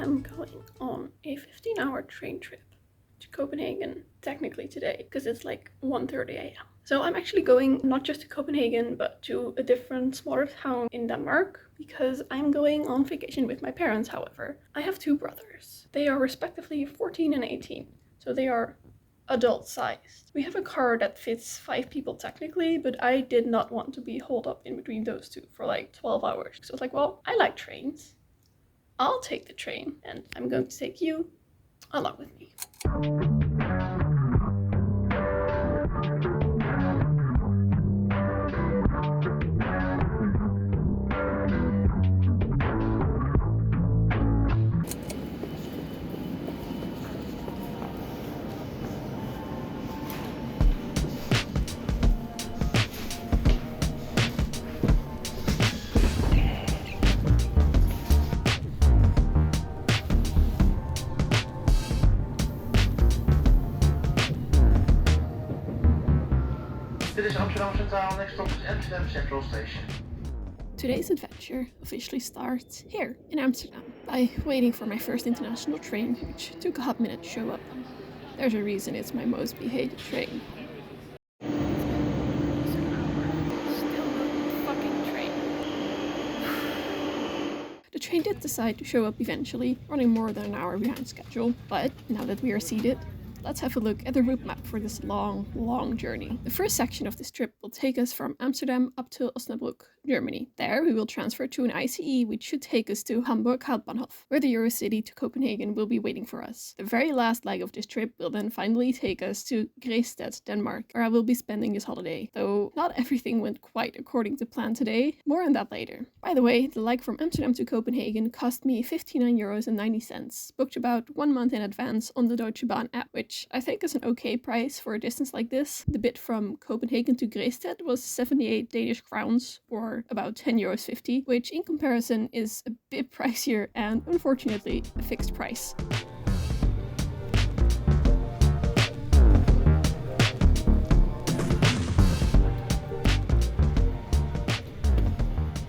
am going on a 15-hour train trip to Copenhagen, technically today, because it's like 1:30 a.m. So I'm actually going not just to Copenhagen, but to a different smaller town in Denmark, because I'm going on vacation with my parents, however. I have two brothers. They are respectively 14 and 18, so they are adult-sized. We have a car that fits 5 people technically, but I did not want to be holed up in between those two for like 12 hours. So I was like, well, I like trains. I'll take the train, and I'm going to take you along with me. Dit is Amsterdam Centraal, next stop is Amsterdam Central Station. Today's adventure officially starts here in Amsterdam by waiting for my first international train, which took a hot minute to show up. There's a reason it's my most behated train. The train did decide to show up eventually, running more than an hour behind schedule, but now that we are seated, let's have a look at the route map for this long journey. The first section of this trip will take us from Amsterdam up to Osnabrück, Germany. There we will transfer to an ICE which should take us to Hamburg Hauptbahnhof, where the Eurocity to Copenhagen will be waiting for us. The very last leg of this trip will then finally take us to Græsted, Denmark, where I will be spending this holiday. Though not everything went quite according to plan today, more on that later. By the way, the leg from Amsterdam to Copenhagen cost me €59.90, booked about 1 month in advance on the Deutsche Bahn app, which I think is an okay price for a distance like this. The bit from Copenhagen to Græsted was 78 Danish crowns, or about €10.50, which in comparison is a bit pricier and unfortunately a fixed price.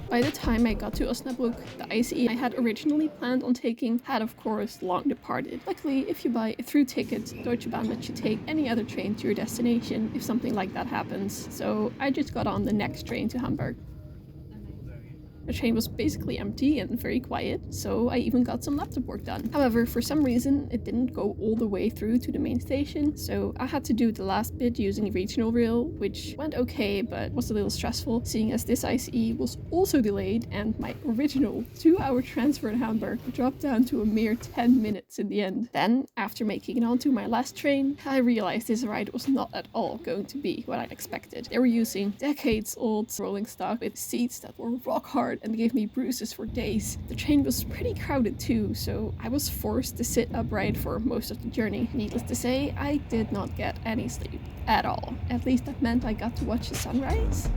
By the time I got to Osnabrück, the ICE I had originally planned on taking had of course long departed. Luckily, if you buy a through ticket, Deutsche Bahn lets you take any other train to your destination if something like that happens, so I just got on the next train to Hamburg. The train was basically empty and very quiet, so I even got some laptop work done. However, for some reason, it didn't go all the way through to the main station, so I had to do the last bit using regional rail, which went okay, but was a little stressful, seeing as this ICE was also delayed and my original 2-hour transfer in Hamburg dropped down to a mere 10 minutes in the end. Then, after making it onto my last train, I realized this ride was not at all going to be what I'd expected. They were using decades-old rolling stock with seats that were rock hard and gave me bruises for days. The train was pretty crowded too, so I was forced to sit upright for most of the journey. Needless to say, I did not get any sleep at all. At least that meant I got to watch the sunrise.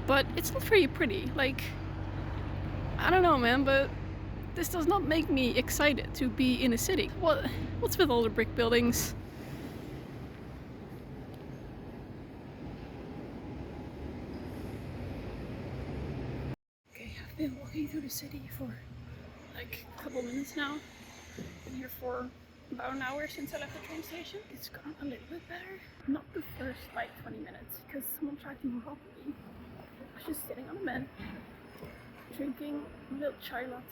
But it's not very pretty. Like, I don't know, man, but this does not make me excited to be in a city. What's with all the brick buildings? Okay, I've been walking through the city for like a couple minutes now. Been here for about an hour since I left the train station. It's gone a little bit better. Not the first like 20 minutes, because someone tried to rob me. I was just sitting on a bed, drinking a little chai latte.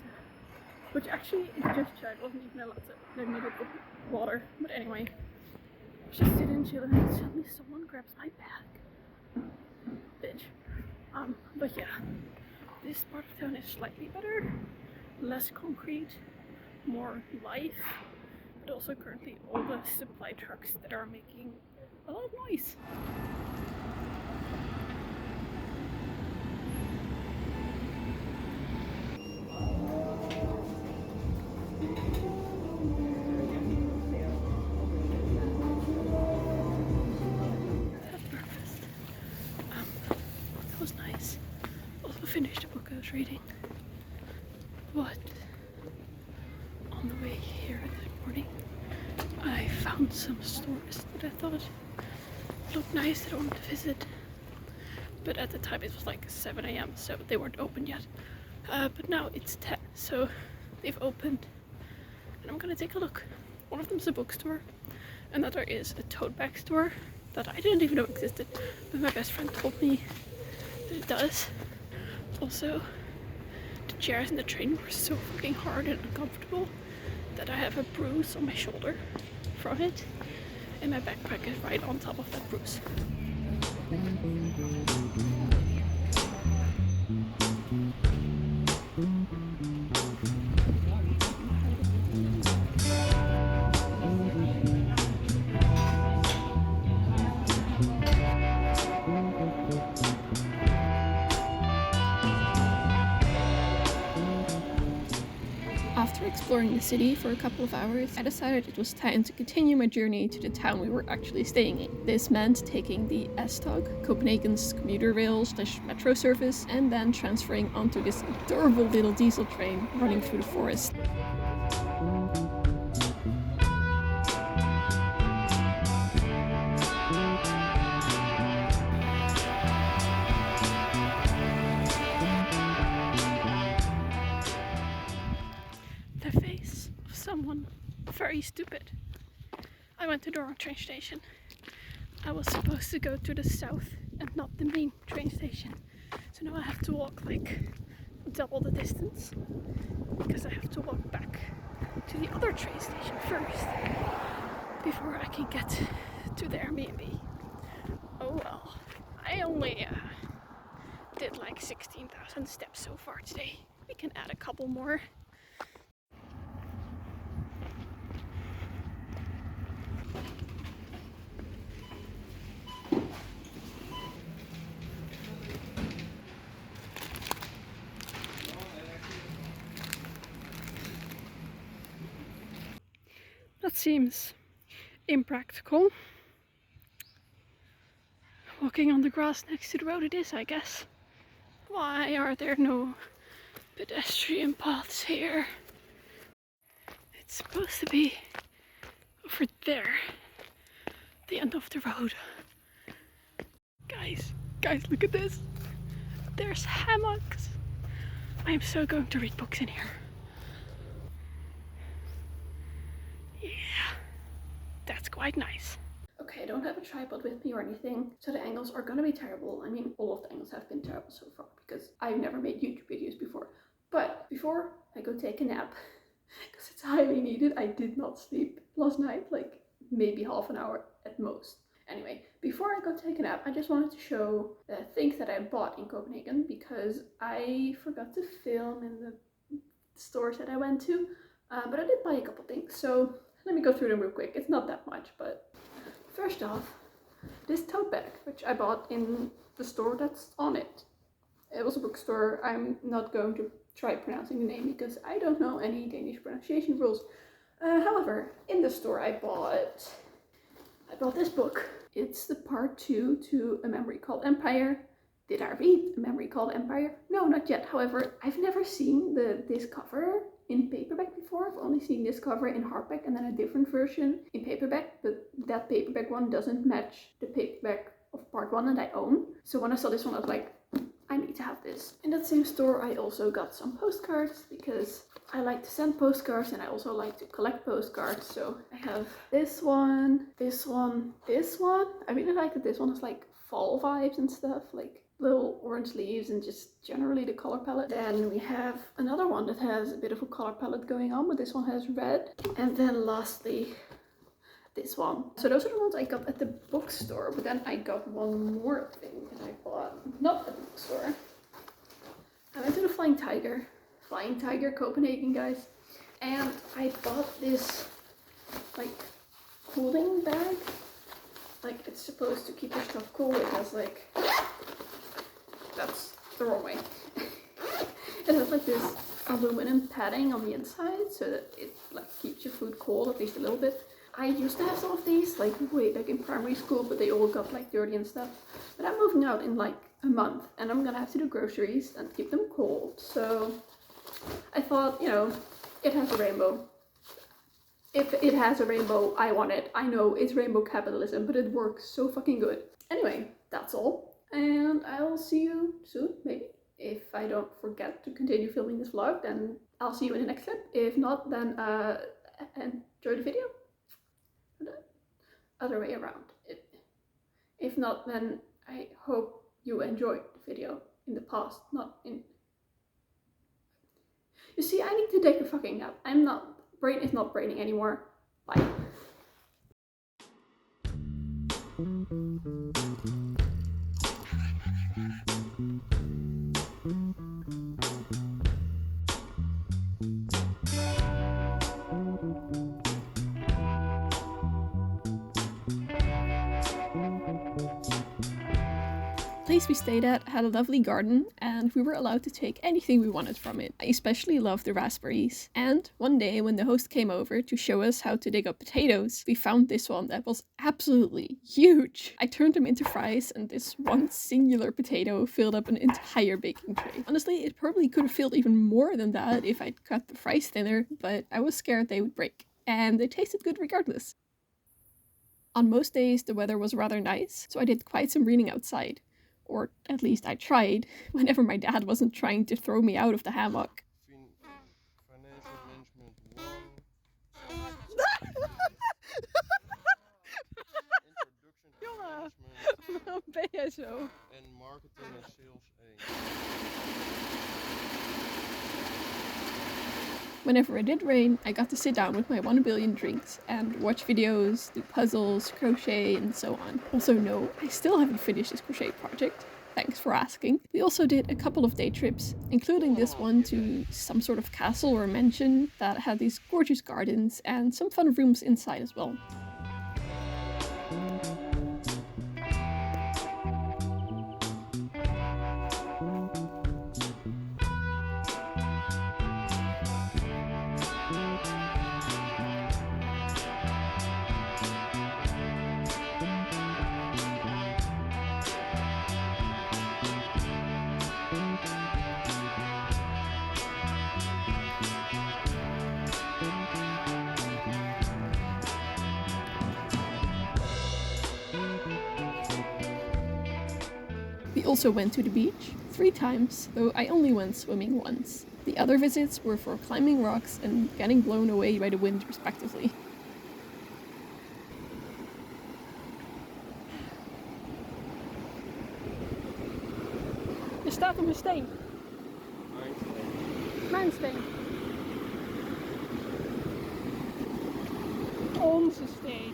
Which actually, it's just chai, it wasn't even a latte. They made it with water. But anyway, I was just sitting chilling and suddenly someone grabs my bag. Bitch. But yeah, this part of town is slightly better. Less concrete, more life. But also currently all the supply trucks that are making a lot of noise. frustrating. But on the way here this morning, I found some stores that I thought looked nice that I wanted to visit. But at the time it was like 7 a.m. so they weren't open yet. But now it's 10, so they've opened. And I'm gonna take a look. One of them is a bookstore. Another is a tote bag store that I didn't even know existed, but my best friend told me that it does. Also, the chairs in the train were so fucking hard and uncomfortable that I have a bruise on my shoulder from it, and my backpack is right on top of that bruise. After exploring the city for a couple of hours, I decided it was time to continue my journey to the town we were actually staying in. This meant taking the S-Tog, Copenhagen's commuter rail/metro service, and then transferring onto this adorable little diesel train running through the forest. The face of someone very stupid. I went to the wrong train station. I was supposed to go to the south and not the main train station. So now I have to walk like double the distance because I have to walk back to the other train station first before I can get to the Airbnb. Oh well. I only did like 16,000 steps so far today. We can add a couple more. That seems impractical. Walking on the grass next to the road it is, I guess. Why are there no pedestrian paths here? It's supposed to be over there, the end of the road. Guys, look at this. There's hammocks. I am so going to read books in here. Yeah, that's quite nice. Okay, I don't have a tripod with me or anything, so the angles are gonna be terrible. I mean, all of the angles have been terrible so far because I've never made YouTube videos before. But before I go take a nap, because it's highly needed, I did not sleep last night, like maybe half an hour at most. Anyway, before I go take a nap, I just wanted to show the things that I bought in Copenhagen because I forgot to film in the stores that I went to, but I did buy a couple things, so let me go through them real quick. It's not that much, but first off, this tote bag, which I bought in the store that's on it. It was a bookstore. I'm not going to try pronouncing the name because I don't know any Danish pronunciation rules. However, in the store I bought this book. It's the part 2 to A Memory Called Empire. Did I read A Memory Called Empire? No, not yet. However, I've never seen this cover in paperback before. I've only seen this cover in hardback and then a different version in paperback, but that paperback one doesn't match the paperback of part 1 that I own. So when I saw this one, I was like, I need to have this. In that same store, I also got some postcards because I like to send postcards and I also like to collect postcards. So I have this one, this one, this one. I really like that this one has like fall vibes and stuff, like little orange leaves and just generally the color palette. Then we have another one that has a bit of a color palette going on, but this one has red. And then lastly, this one. So those are the ones I got at the bookstore, but then I got one more thing that I bought not at the bookstore. I went to the Flying Tiger Copenhagen, guys, and I bought this like cooling bag. Like it's supposed to keep your stuff cool. It has like, that's the wrong way. It has like this aluminum padding on the inside so that it like keeps your food cold at least a little bit. I used to have some of these like way back in primary school, but they all got like dirty and stuff. But I'm moving out in like a month, and I'm gonna have to do groceries and keep them cold. So I thought, you know, it has a rainbow. If it has a rainbow, I want it. I know it's rainbow capitalism, but it works so fucking good. Anyway, that's all. And I'll see you soon, maybe. If I don't forget to continue filming this vlog, then I'll see you in the next clip. If not, then enjoy the video. Other way around. If not, then I hope you enjoyed the video in the past, not in... You see, I need to take a fucking nap. Brain is not braining anymore. Bye. The place we stayed at had a lovely garden, and we were allowed to take anything we wanted from it. I especially loved the raspberries. And one day when the host came over to show us how to dig up potatoes, we found this one that was absolutely huge. I turned them into fries, and this one singular potato filled up an entire baking tray. Honestly, it probably could have filled even more than that if I'd cut the fries thinner, but I was scared they would break. And they tasted good regardless. On most days the weather was rather nice, so I did quite some reading outside. Or at least I tried, whenever my dad wasn't trying to throw me out of the hammock. Financial management 1. Jongen, waarom ben jij zo? En marketing en sales 1. Whenever it did rain, I got to sit down with my 1 billion drinks and watch videos, do puzzles, crochet, and so on. Also, no, I still haven't finished this crochet project. Thanks for asking. We also did a couple of day trips, including this one to some sort of castle or mansion that had these gorgeous gardens and some fun rooms inside as well. We also went to the beach 3 times, though I only went swimming once. The other visits were for climbing rocks and getting blown away by the wind respectively. Er staat op een steen. Mijn steen. Onze steen.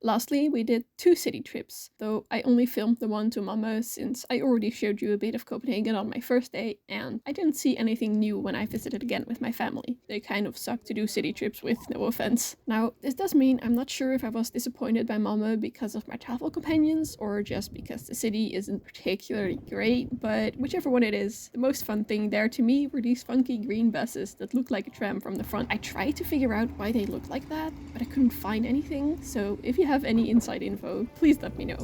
Lastly, we did 2 city trips, though I only filmed the one to Malmö since I already showed you a bit of Copenhagen on my first day, and I didn't see anything new when I visited again with my family. They kind of suck to do city trips with, no offense. Now, this does mean I'm not sure if I was disappointed by Malmö because of my travel companions, or just because the city isn't particularly great, but whichever one it is, the most fun thing there to me were these funky green buses that looked like a tram from the front. I tried to figure out why they looked like that, but I couldn't find anything, so if you have any inside info, please let me know.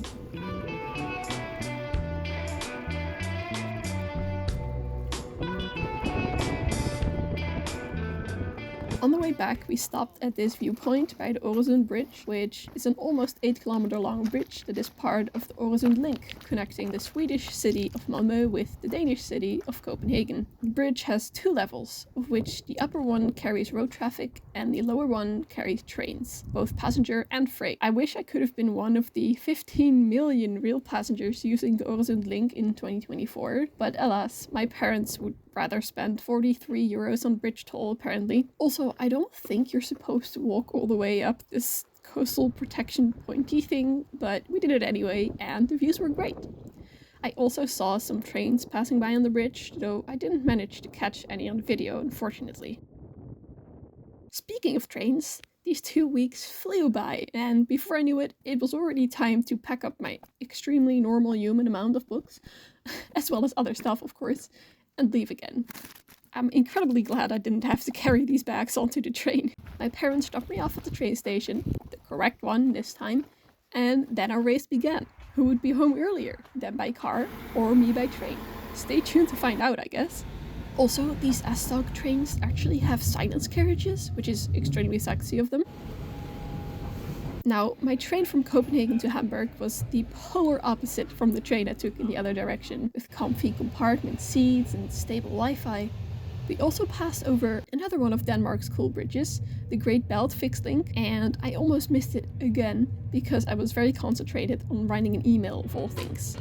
On the way back, we stopped at this viewpoint by the Øresund Bridge, which is an almost 8-kilometer long bridge that is part of the Øresund Link, connecting the Swedish city of Malmö with the Danish city of Copenhagen. The bridge has 2 levels, of which the upper one carries road traffic and the lower one carries trains, both passenger and freight. I wish I could have been one of the 15 million real passengers using the Øresund Link in 2024, but alas, my parents would rather spend 43 euros on bridge toll apparently. Also, I don't think you're supposed to walk all the way up this coastal protection pointy thing, but we did it anyway, and the views were great. I also saw some trains passing by on the bridge, though I didn't manage to catch any on video, unfortunately. Speaking of trains, these 2 weeks flew by, and before I knew it, it was already time to pack up my extremely normal human amount of books, as well as other stuff, of course, and leave again. I'm incredibly glad I didn't have to carry these bags onto the train. My parents dropped me off at the train station, the correct one this time, and then our race began. Who would be home earlier, them by car or me by train? Stay tuned to find out, I guess. Also, these S-Tog trains actually have silence carriages, which is extremely sexy of them. Now, my train from Copenhagen to Hamburg was the polar opposite from the train I took in the other direction, with comfy compartment seats and stable Wi-Fi. We also passed over another one of Denmark's cool bridges, the Great Belt Fixed Link, and I almost missed it again because I was very concentrated on writing an email of all things.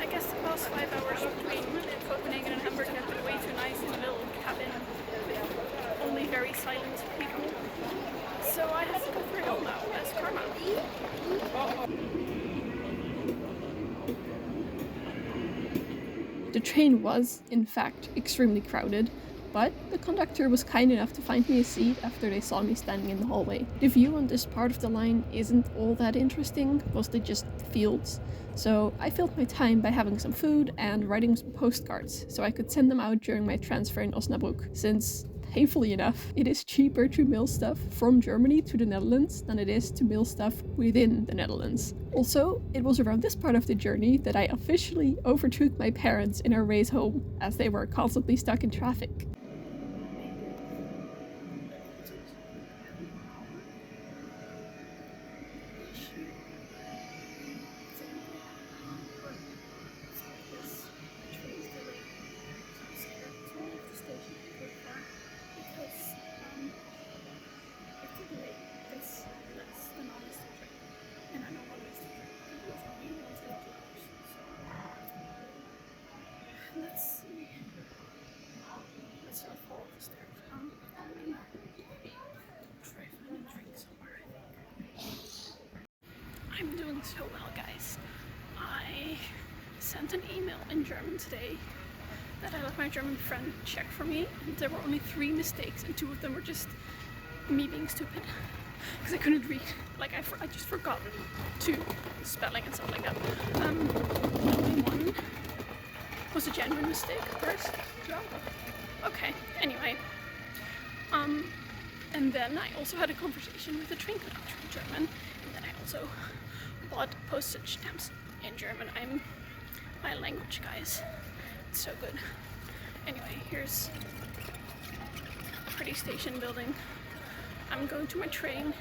I guess the past 5 hours between Copenhagen and Hamburg have been way too nice in the little cabin with only very silent people. So I have to go through home now as karma. The train was, in fact, extremely crowded, but the conductor was kind enough to find me a seat after they saw me standing in the hallway. The view on this part of the line isn't all that interesting, mostly just fields, so I filled my time by having some food and writing some postcards so I could send them out during my transfer in Osnabrück, since, painfully enough, it is cheaper to mail stuff from Germany to the Netherlands than it is to mail stuff within the Netherlands. Also, it was around this part of the journey that I officially overtook my parents in our race home, as they were constantly stuck in traffic. I'm doing so well, guys. I sent an email in German today that I let my German friend check for me, and there were only 3 mistakes, and 2 of them were just me being stupid because I couldn't read. Like I just forgot 2 spelling and stuff like that. Only 1 was a genuine mistake. First, yeah. Okay. Anyway, and then I also had a conversation with a train conductor in German, and then I also bought postage stamps in German. I'm my language, guys. It's so good. Anyway, here's a pretty station building. I'm going to my train.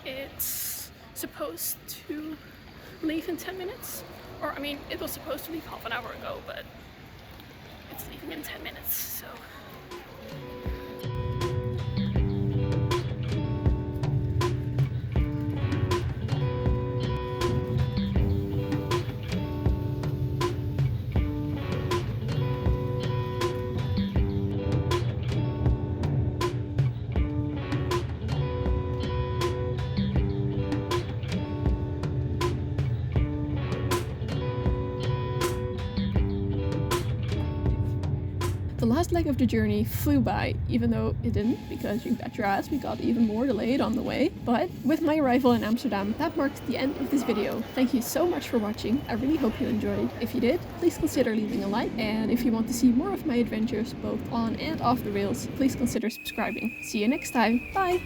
It's supposed to leave in 10 minutes. Or, I mean, it was supposed to leave half an hour ago, but it's leaving in 10 minutes, so... The last leg of the journey flew by, even though it didn't, because you bet your ass we got even more delayed on the way. But with my arrival in Amsterdam, that marks the end of this video. Thank you so much for watching. I really hope you enjoyed. If you did, please consider leaving a like, and if you want to see more of my adventures both on and off the rails, please consider subscribing. See you next time. Bye!